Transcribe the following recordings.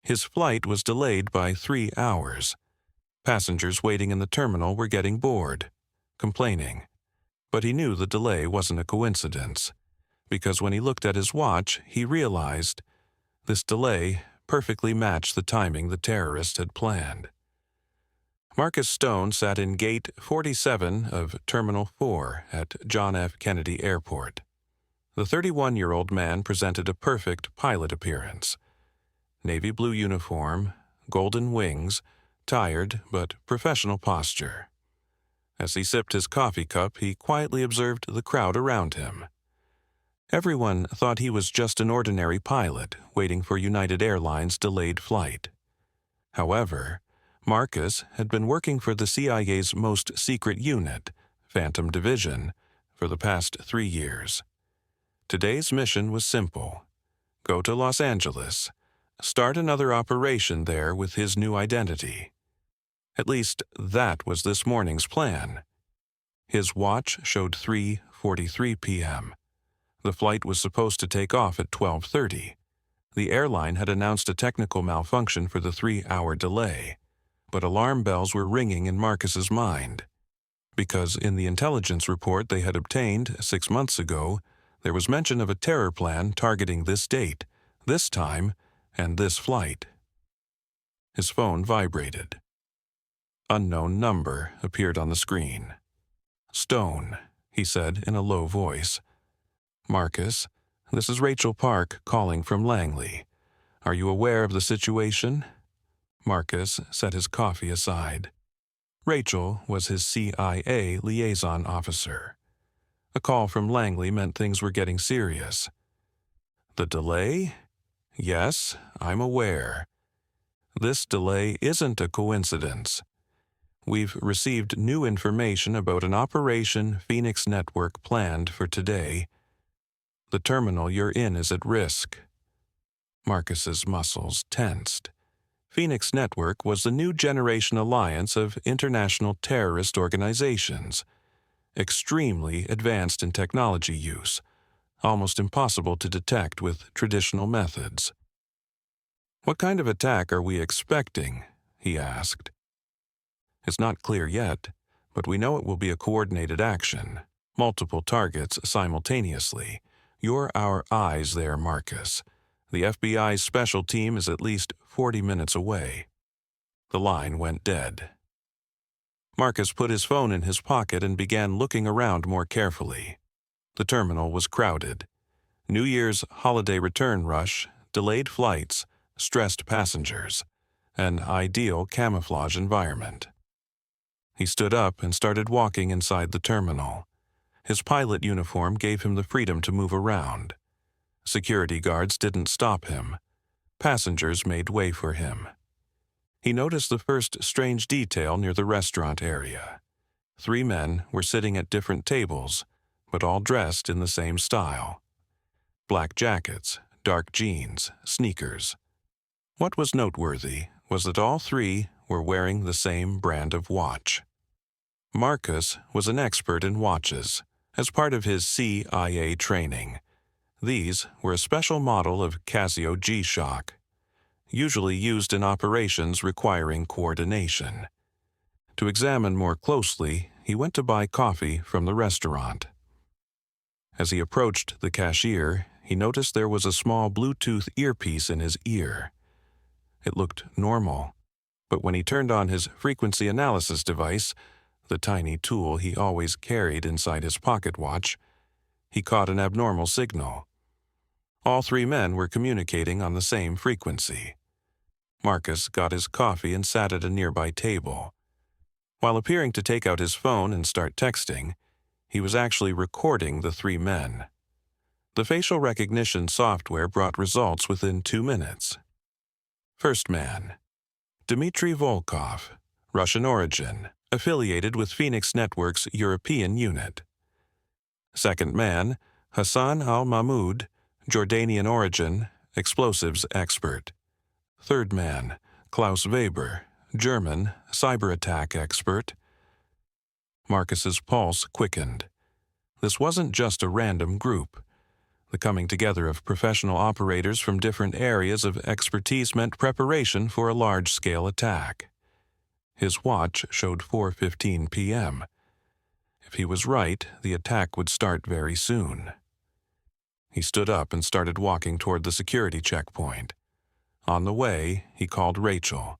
His flight was delayed by 3 hours. Passengers waiting in the terminal were getting bored, complaining. But he knew the delay wasn't a coincidence, because when he looked at his watch, he realized this delay perfectly matched the timing the terrorist had planned. Marcus Stone sat in Gate 47 of Terminal 4 at John F. Kennedy Airport. The 31-year-old man presented a perfect pilot appearance. Navy blue uniform, golden wings, tired but professional posture. As he sipped his coffee cup, he quietly observed the crowd around him. Everyone thought he was just an ordinary pilot waiting for United Airlines' delayed flight. However, Marcus had been working for the CIA's most secret unit, Phantom Division, for the past 3 years. Today's mission was simple: go to Los Angeles, start another operation there with his new identity. At least that was this morning's plan. His watch showed 3:43 p.m. The flight was supposed to take off at 12:30. The airline had announced a technical malfunction for the 3-hour delay, but alarm bells were ringing in Marcus's mind. Because in the intelligence report they had obtained 6 months ago, there was mention of a terror plan targeting this date, this time, and this flight. His phone vibrated. Unknown number appeared on the screen. "Stone," he said in a low voice. "Marcus, this is Rachel Park calling from Langley. Are you aware of the situation?" Marcus set his coffee aside. Rachel was his CIA liaison officer. A call from Langley meant things were getting serious. "The delay? Yes, I'm aware. This delay isn't a coincidence. We've received new information about an Operation Phoenix Network planned for today. The terminal you're in is at risk." Marcus's muscles tensed. Phoenix Network was the new generation alliance of international terrorist organizations, extremely advanced in technology use, almost impossible to detect with traditional methods. "What kind of attack are we expecting?" he asked. "It's not clear yet, but we know it will be a coordinated action, multiple targets simultaneously. You're our eyes there, Marcus. The FBI's special team is at least 40 minutes away." The line went dead. Marcus put his phone in his pocket and began looking around more carefully. The terminal was crowded. New Year's holiday return rush, delayed flights, stressed passengers, an ideal camouflage environment. He stood up and started walking inside the terminal. His pilot uniform gave him the freedom to move around. Security guards didn't stop him. Passengers made way for him. He noticed the first strange detail near the restaurant area. 3 men were sitting at different tables, but all dressed in the same style. Black jackets, dark jeans, sneakers. What was noteworthy was that all 3 were wearing the same brand of watch. Marcus was an expert in watches, as part of his CIA training. These were a special model of Casio G-Shock, usually used in operations requiring coordination. To examine more closely, he went to buy coffee from the restaurant. As he approached the cashier, he noticed there was a small Bluetooth earpiece in his ear. It looked normal, but when he turned on his frequency analysis device, the tiny tool he always carried inside his pocket watch, he caught an abnormal signal. All 3 men were communicating on the same frequency. Marcus got his coffee and sat at a nearby table. While appearing to take out his phone and start texting, he was actually recording the 3 men. The facial recognition software brought results within 2 minutes. First man, Dmitry Volkov, Russian origin, affiliated with Phoenix Network's European unit. Second man, Hassan al-Mahmoud, Jordanian origin, explosives expert. Third man, Klaus Weber, German, cyber attack expert. Marcus's pulse quickened. This wasn't just a random group. The coming together of professional operators from different areas of expertise meant preparation for a large-scale attack. His watch showed 4:15 p.m. If he was right, the attack would start very soon. He stood up and started walking toward the security checkpoint. On the way, he called Rachel.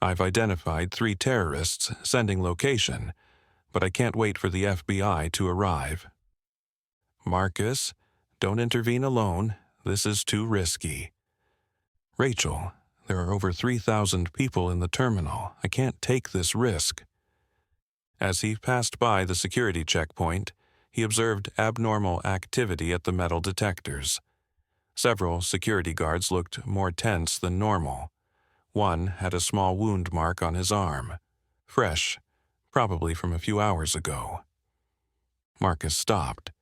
"I've identified 3 terrorists, sending location, but I can't wait for the FBI to arrive." "Marcus, don't intervene alone. This is too risky." "Rachel, there are over 3,000 people in the terminal. I can't take this risk." As he passed by the security checkpoint, he observed abnormal activity at the metal detectors. Several security guards looked more tense than normal. One had a small wound mark on his arm, fresh, probably from a few hours ago. Marcus stopped.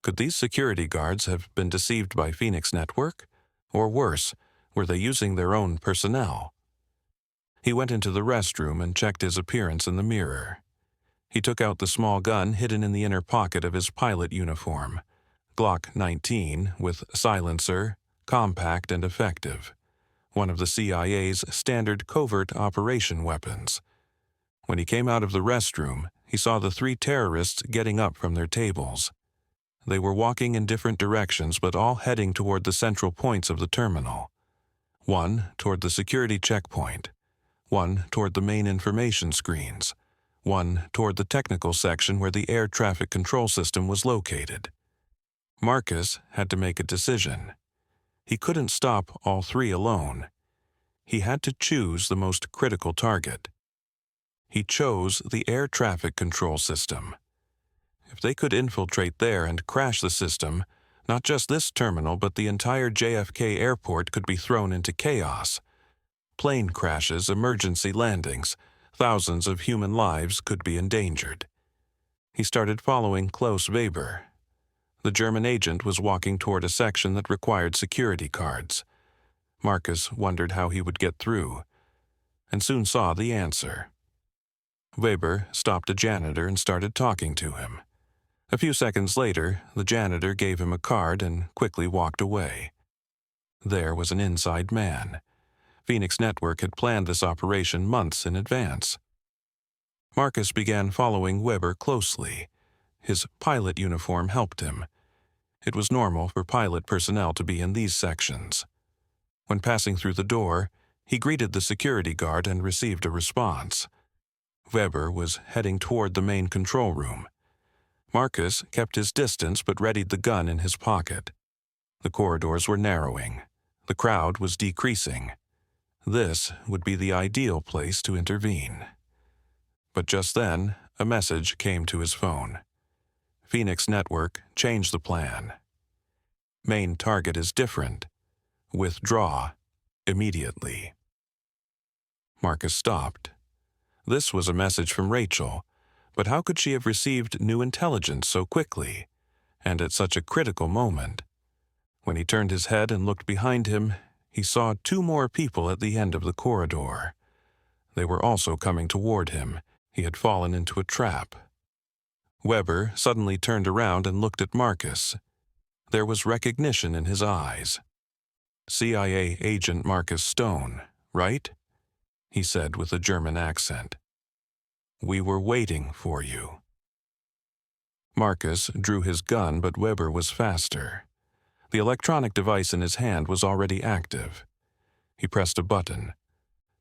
Could these security guards have been deceived by Phoenix Network? Or worse, were they using their own personnel? He went into the restroom and checked his appearance in the mirror. He took out the small gun hidden in the inner pocket of his pilot uniform, Glock 19 with silencer, compact and effective, one of the CIA's standard covert operation weapons. When he came out of the restroom, he saw the 3 terrorists getting up from their tables. They were walking in different directions but all heading toward the central points of the terminal. One toward the security checkpoint, one toward the main information screens, one toward the technical section where the air traffic control system was located. Marcus had to make a decision. He couldn't stop all 3 alone. He had to choose the most critical target. He chose the air traffic control system. If they could infiltrate there and crash the system, not just this terminal but the entire JFK Airport could be thrown into chaos. Plane crashes, emergency landings, thousands of human lives could be endangered. He started following Klaus Weber. The German agent was walking toward a section that required security cards. Marcus wondered how he would get through, and soon saw the answer. Weber stopped a janitor and started talking to him. A few seconds later, the janitor gave him a card and quickly walked away. There was an inside man. Phoenix Network had planned this operation months in advance. Marcus began following Weber closely. His pilot uniform helped him. It was normal for pilot personnel to be in these sections. When passing through the door, he greeted the security guard and received a response. Weber was heading toward the main control room. Marcus kept his distance but readied the gun in his pocket. The corridors were narrowing. The crowd was decreasing. This would be the ideal place to intervene. But just then, a message came to his phone. Phoenix Network changed the plan. Main target is different. Withdraw immediately. Marcus stopped. This was a message from Rachel, but how could she have received new intelligence so quickly, and at such a critical moment? When he turned his head and looked behind him, he saw 2 more people at the end of the corridor. They were also coming toward him. He had fallen into a trap. Weber suddenly turned around and looked at Marcus. There was recognition in his eyes. "CIA agent Marcus Stone, right?" he said with a German accent. "We were waiting for you." Marcus drew his gun, but Weber was faster. The electronic device in his hand was already active. He pressed a button.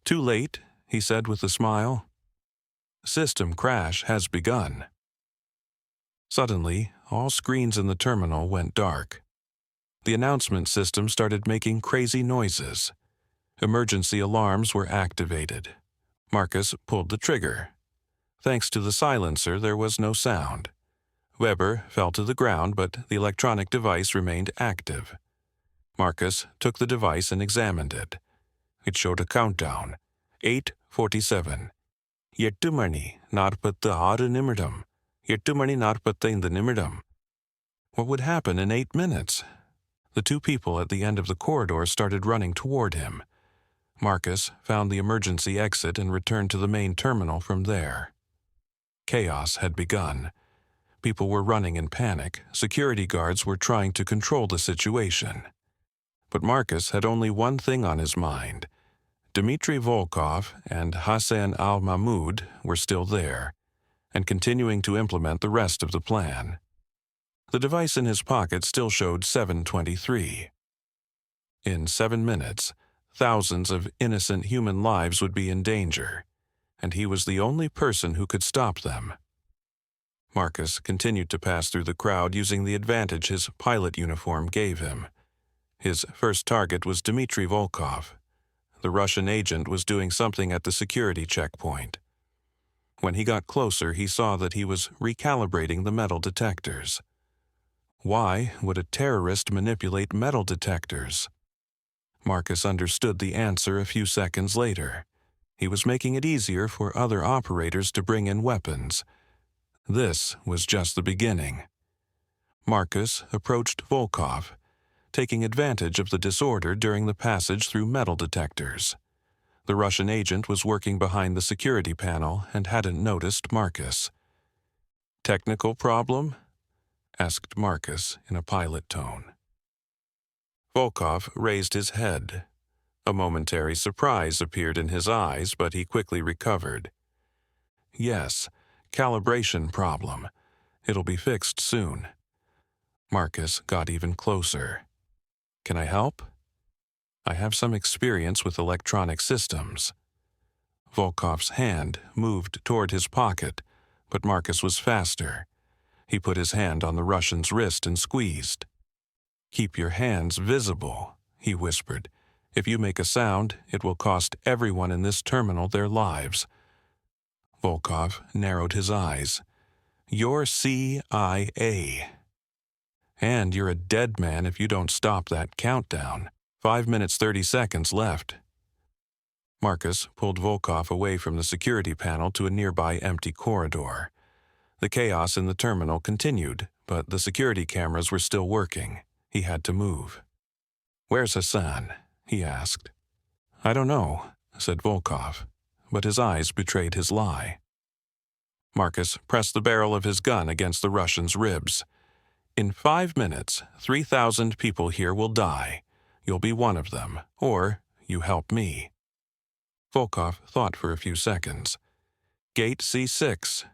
"Too late," he said with a smile. "System crash has begun." Suddenly, all screens in the terminal went dark. The announcement system started making crazy noises. Emergency alarms were activated. Marcus pulled the trigger. Thanks to the silencer, there was no sound. Weber fell to the ground, but the electronic device remained active. Marcus took the device and examined it. It showed a countdown. 8:47. 8 மணி 46 நிமிடம். 8 மணி 45 நிமிடம். What would happen in 8 minutes? The 2 people at the end of the corridor started running toward him. Marcus found the emergency exit and returned to the main terminal from there. Chaos had begun. People were running in panic. Security guards were trying to control the situation. But Marcus had only one thing on his mind. Dmitry Volkov and Hassan al-Mahmoud were still there, and continuing to implement the rest of the plan. The device in his pocket still showed 7:23. In 7 minutes, thousands of innocent human lives would be in danger, and he was the only person who could stop them. Marcus continued to pass through the crowd using the advantage his pilot uniform gave him. His first target was Dmitry Volkov. The Russian agent was doing something at the security checkpoint. When he got closer, he saw that he was recalibrating the metal detectors. Why would a terrorist manipulate metal detectors? Marcus understood the answer a few seconds later. He was making it easier for other operators to bring in weapons. This was just the beginning. Marcus approached Volkov, taking advantage of the disorder during the passage through metal detectors. The Russian agent was working behind the security panel and hadn't noticed Marcus. "Technical problem?" asked Marcus in a pilot tone. Volkov raised his head. A momentary surprise appeared in his eyes, but he quickly recovered. "Yes, calibration problem. It'll be fixed soon." Marcus got even closer. "Can I help?" "I have some experience with electronic systems." Volkov's hand moved toward his pocket, but Marcus was faster. He put his hand on the Russian's wrist and squeezed. "Keep your hands visible," he whispered. "If you make a sound, it will cost everyone in this terminal their lives." Volkov narrowed his eyes. "You're CIA. And you're a dead man if you don't stop that countdown. 5 minutes 30 seconds left." Marcus pulled Volkov away from the security panel to a nearby empty corridor. The chaos in the terminal continued, but the security cameras were still working. He had to move. "Where's Hassan?" he asked. "I don't know," said Volkov, but his eyes betrayed his lie. Marcus pressed the barrel of his gun against the Russian's ribs. "In 5 minutes, 3,000 people here will die. You'll be one of them, or you help me." Volkov thought for a few seconds. "Gate C6.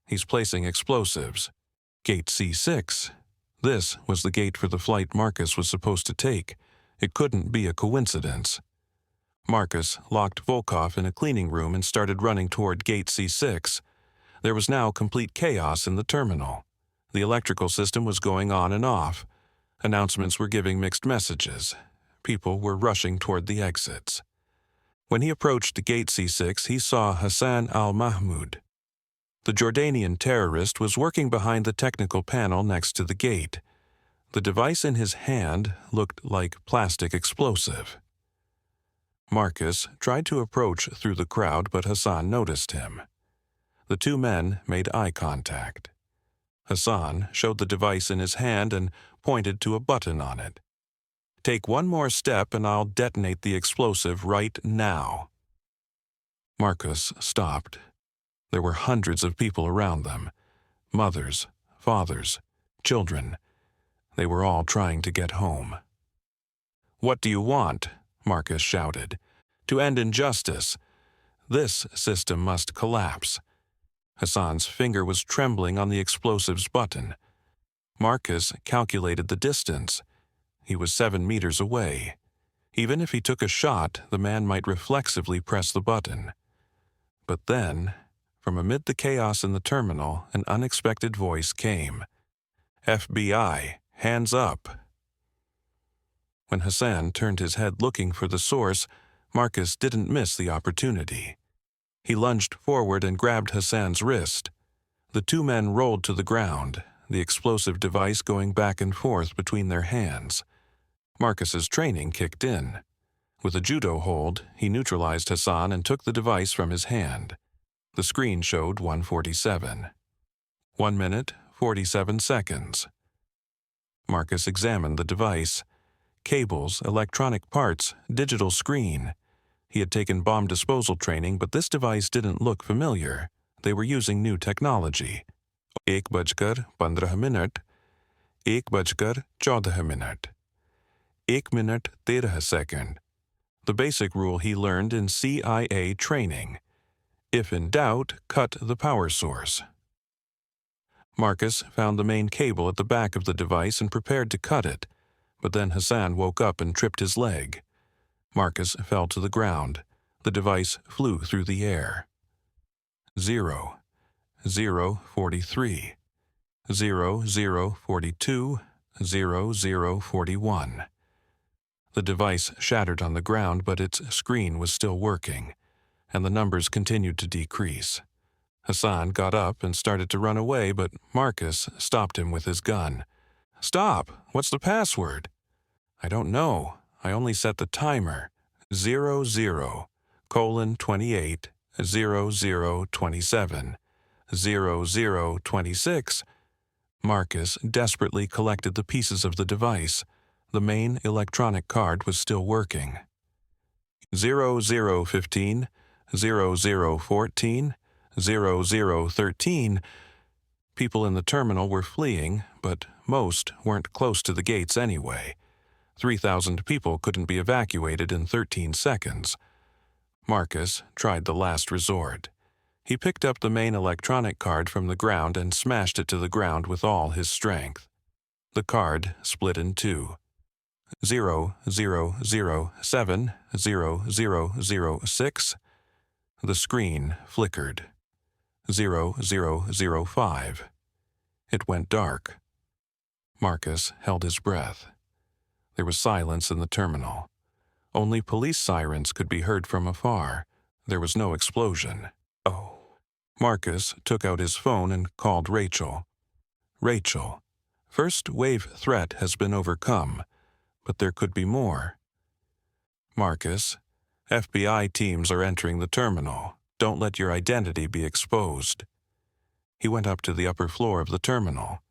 He's placing explosives." Gate C6. This was the gate for the flight Marcus was supposed to take. It couldn't be a coincidence. Marcus locked Volkov in a cleaning room and started running toward Gate C6. There was now complete chaos in the terminal. The electrical system was going on and off. Announcements were giving mixed messages. People were rushing toward the exits. When he approached Gate C6, he saw Hassan al-Mahmoud. The Jordanian terrorist was working behind the technical panel next to the gate. The device in his hand looked like plastic explosive. Marcus tried to approach through the crowd, but Hassan noticed him. The two men made eye contact. Hassan showed the device in his hand and pointed to a button on it. "Take one more step and I'll detonate the explosive right now." Marcus stopped. There were hundreds of people around them. Mothers, fathers, children. They were all trying to get home. "What do you want?" Marcus shouted. "To end injustice. This system must collapse." Hassan's finger was trembling on the explosives button. Marcus calculated the distance. He was 7 meters away. Even if he took a shot, the man might reflexively press the button. But then, from amid the chaos in the terminal, an unexpected voice came. "FBI, hands up." When Hassan turned his head looking for the source, Marcus didn't miss the opportunity. He lunged forward and grabbed Hassan's wrist. The two men rolled to the ground, the explosive device going back and forth between their hands. Marcus's training kicked in. With a judo hold, he neutralized Hassan and took the device from his hand. The screen showed 1:47. 1 minute, 47 seconds. Marcus examined the device. Cables, electronic parts, digital screen. He had taken bomb disposal training, but this device didn't look familiar. They were using new technology. 1:15 1:14 1:13 the basic rule he learned in CIA training. If in doubt, cut the power source. Marcus found the main cable at the back of the device and prepared to cut it, but then Hassan woke up and tripped his leg. Marcus fell to the ground. The device flew through the air. 0, 0, 43, 0, 0, 42, 0, 0, 41. The device shattered on the ground, but its screen was still working, and the numbers continued to decrease. Hassan got up and started to run away, but Marcus stopped him with his gun. "Stop! What's the password?" "I don't know. I only set the timer. 00:28 00:27 00:26. Marcus desperately collected the pieces of the device. The main electronic card was still working. 00:15 00:14 00:13. People in the terminal were fleeing, but most weren't close to the gates anyway. 3,000 people couldn't be evacuated in 13 seconds. Marcus tried the last resort. He picked up the main electronic card from the ground and smashed it to the ground with all his strength. The card split in two. 00:07 00:06. The screen flickered. 00:05. It went dark. Marcus held his breath. There was silence in the terminal. Only police sirens could be heard from afar. There was no explosion. Oh. Marcus took out his phone and called Rachel. "Rachel, first wave threat has been overcome, but there could be more." "Marcus, FBI teams are entering the terminal. Don't let your identity be exposed." He went up to the upper floor of the terminal.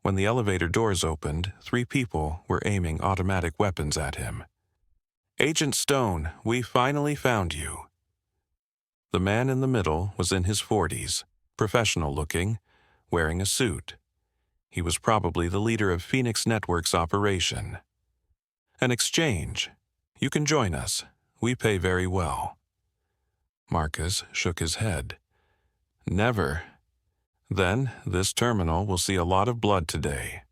When the elevator doors opened, 3 people were aiming automatic weapons at him. "Agent Stone, we finally found you." The man in the middle was in his 40s, professional-looking, wearing a suit. He was probably the leader of Phoenix Network's operation. "An exchange. You can join us. We pay very well." Marcus shook his head. "Never. Then this terminal will see a lot of blood today."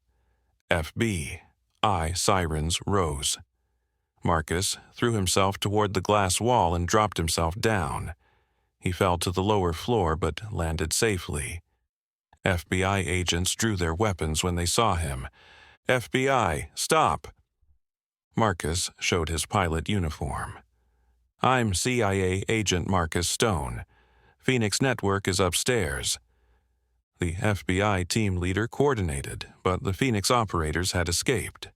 FBI sirens rose. Marcus threw himself toward the glass wall and dropped himself down. He fell to the lower floor but landed safely. FBI agents drew their weapons when they saw him. "FBI, stop!" Marcus showed his pilot uniform. "I'm CIA agent Marcus Stone. Phoenix Network is upstairs." The FBI team leader coordinated, but the Phoenix operators had escaped.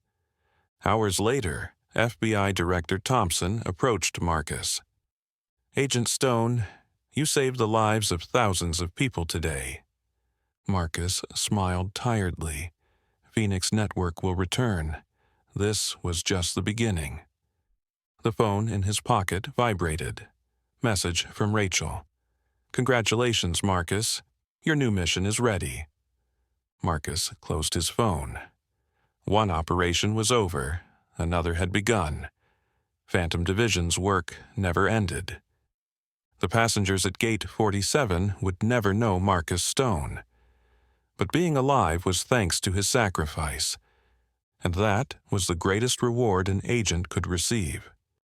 Hours later, FBI Director Thompson approached Marcus. "Agent Stone, you saved the lives of thousands of people today." Marcus smiled tiredly. Phoenix Network will return. This was just the beginning. The phone in his pocket vibrated. Message from Rachel. "Congratulations, Marcus. Your new mission is ready." Marcus closed his phone. One operation was over. Another had begun. Phantom Division's work never ended. The passengers at Gate 47 would never know Marcus Stone. But being alive was thanks to his sacrifice. And that was the greatest reward an agent could receive.